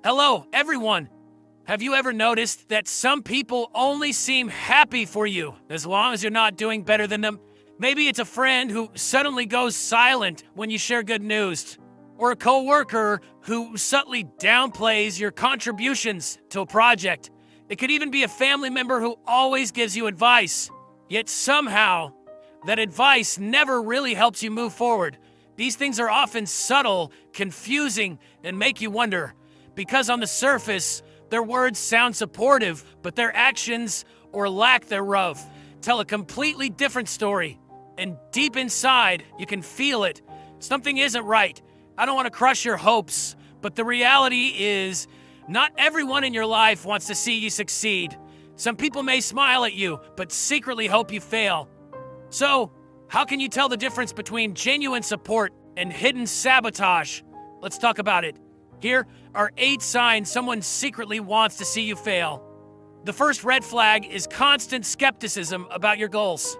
Hello, everyone. Have you ever noticed that some people only seem happy for you as long as you're not doing better than them? Maybe it's a friend who suddenly goes silent when you share good news, or a coworker who subtly downplays your contributions to a project. It could even be a family member who always gives you advice, yet somehow that advice never really helps you move forward. These things are often subtle, confusing, and make you wonder, because on the surface, their words sound supportive, but their actions, or lack thereof, tell a completely different story. And deep inside, you can feel it. Something isn't right. I don't want to crush your hopes, but the reality is, not everyone in your life wants to see you succeed. Some people may smile at you, but secretly hope you fail. So, how can you tell the difference between genuine support and hidden sabotage? Let's talk about it. Here are 8 signs someone secretly wants to see you fail. The first red flag is constant skepticism about your goals.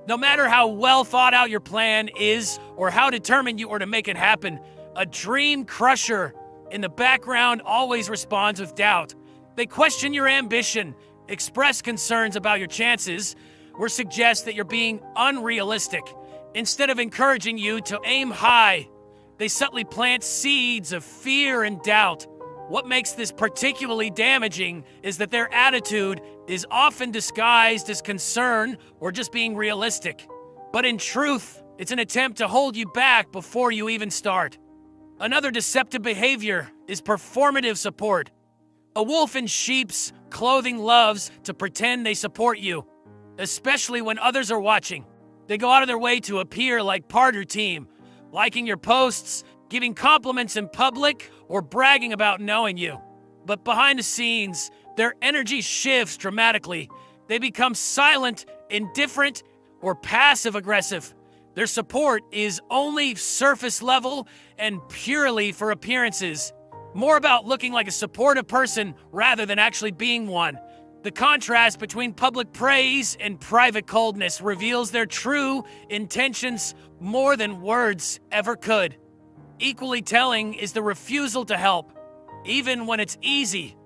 No matter how well thought out your plan is or how determined you are to make it happen, a dream crusher in the background always responds with doubt. They question your ambition, express concerns about your chances, or suggest that you're being unrealistic. Instead of encouraging you to aim high, they subtly plant seeds of fear and doubt. What makes this particularly damaging is that their attitude is often disguised as concern or just being realistic. But in truth, it's an attempt to hold you back before you even start. Another deceptive behavior is performative support. A wolf in sheep's clothing loves to pretend they support you, especially when others are watching. They go out of their way to appear like part of your team, liking your posts, giving compliments in public, or bragging about knowing you. But behind the scenes, their energy shifts dramatically. They become silent, indifferent, or passive-aggressive. Their support is only surface level and purely for appearances, more about looking like a supportive person rather than actually being one. The contrast between public praise and private coldness reveals their true intentions more than words ever could. Equally telling is the refusal to help, even when it's easy.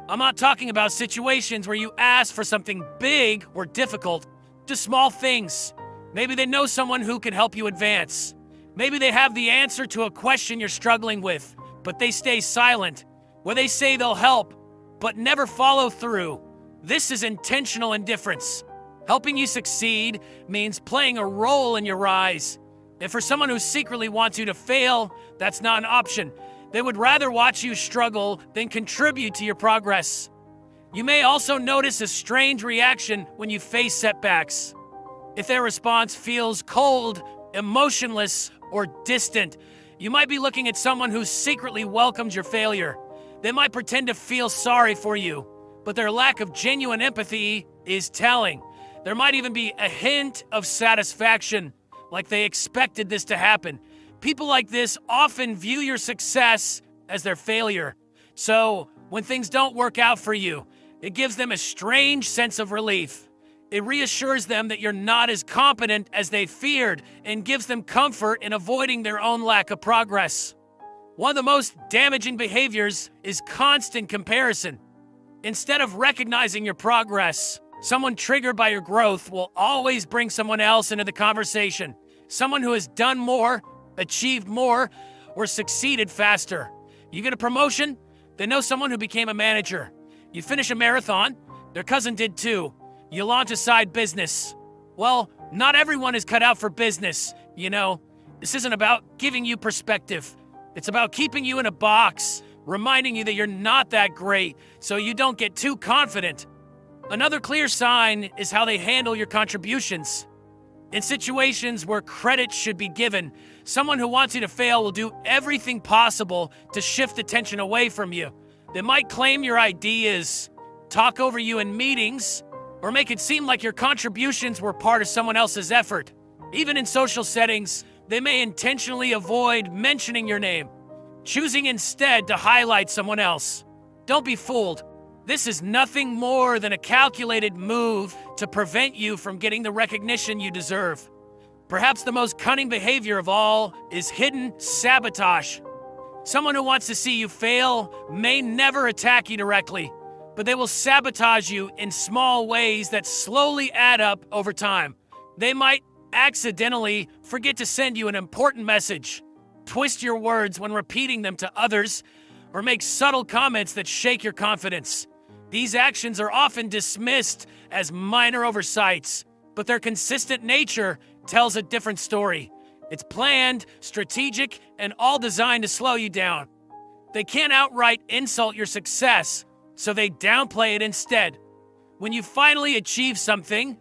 I'm not talking about situations where you ask for something big or difficult, just small things. Maybe they know someone who can help you advance. Maybe they have the answer to a question you're struggling with, but they stay silent, where they say they'll help, but never follow through. This is intentional indifference. Helping you succeed means playing a role in your rise. And for someone who secretly wants you to fail, that's not an option. They would rather watch you struggle than contribute to your progress. You may also notice a strange reaction when you face setbacks. If their response feels cold, emotionless, or distant, you might be looking at someone who secretly welcomes your failure. They might pretend to feel sorry for you, but their lack of genuine empathy is telling. There might even be a hint of satisfaction, like they expected this to happen. People like this often view your success as their failure. So, when things don't work out for you, it gives them a strange sense of relief. It reassures them that you're not as competent as they feared and gives them comfort in avoiding their own lack of progress. One of the most damaging behaviors is constant comparison. Instead of recognizing your progress, someone triggered by your growth will always bring someone else into the conversation. Someone who has done more, achieved more, or succeeded faster. You get a promotion, they know someone who became a manager. You finish a marathon, their cousin did too. You launch a side business. Well, not everyone is cut out for business, you know. This isn't about giving you perspective. It's about keeping you in a box, reminding you that you're not that great, so you don't get too confident. Another clear sign is how they handle your contributions. In situations where credit should be given, someone who wants you to fail will do everything possible to shift attention away from you. They might claim your ideas, talk over you in meetings, or make it seem like your contributions were part of someone else's effort. Even in social settings, they may intentionally avoid mentioning your name, choosing instead to highlight someone else. Don't be fooled. This is nothing more than a calculated move to prevent you from getting the recognition you deserve. Perhaps the most cunning behavior of all is hidden sabotage. Someone who wants to see you fail may never attack you directly, but they will sabotage you in small ways that slowly add up over time. They might accidentally forget to send you an important message, twist your words when repeating them to others, or make subtle comments that shake your confidence. These actions are often dismissed as minor oversights, but their consistent nature tells a different story. It's planned, strategic, and all designed to slow you down. They can't outright insult your success, so they downplay it instead. When you finally achieve something,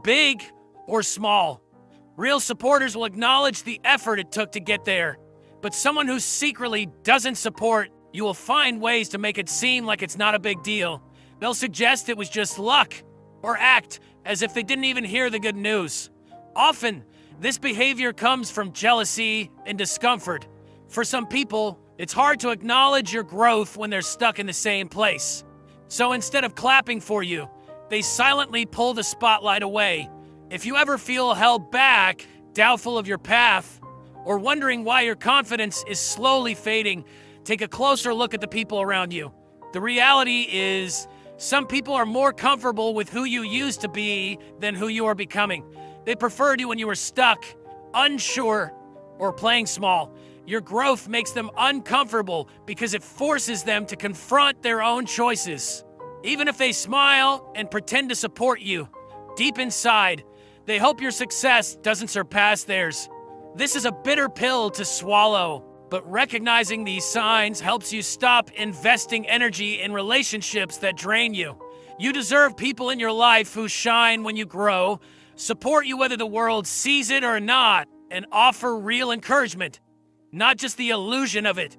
big or small, real supporters will acknowledge the effort it took to get there. But someone who secretly doesn't support you will find ways to make it seem like it's not a big deal. They'll suggest it was just luck, or act as if they didn't even hear the good news. Often, this behavior comes from jealousy and discomfort. For some people, it's hard to acknowledge your growth when they're stuck in the same place. So instead of clapping for you, they silently pull the spotlight away. If you ever feel held back, doubtful of your path, or wondering why your confidence is slowly fading, take a closer look at the people around you. The reality is, some people are more comfortable with who you used to be than who you are becoming. They preferred you when you were stuck, unsure, or playing small. Your growth makes them uncomfortable because it forces them to confront their own choices. Even if they smile and pretend to support you, deep inside, they hope your success doesn't surpass theirs. This is a bitter pill to swallow, but recognizing these signs helps you stop investing energy in relationships that drain you. You deserve people in your life who shine when you grow, support you whether the world sees it or not, and offer real encouragement, not just the illusion of it.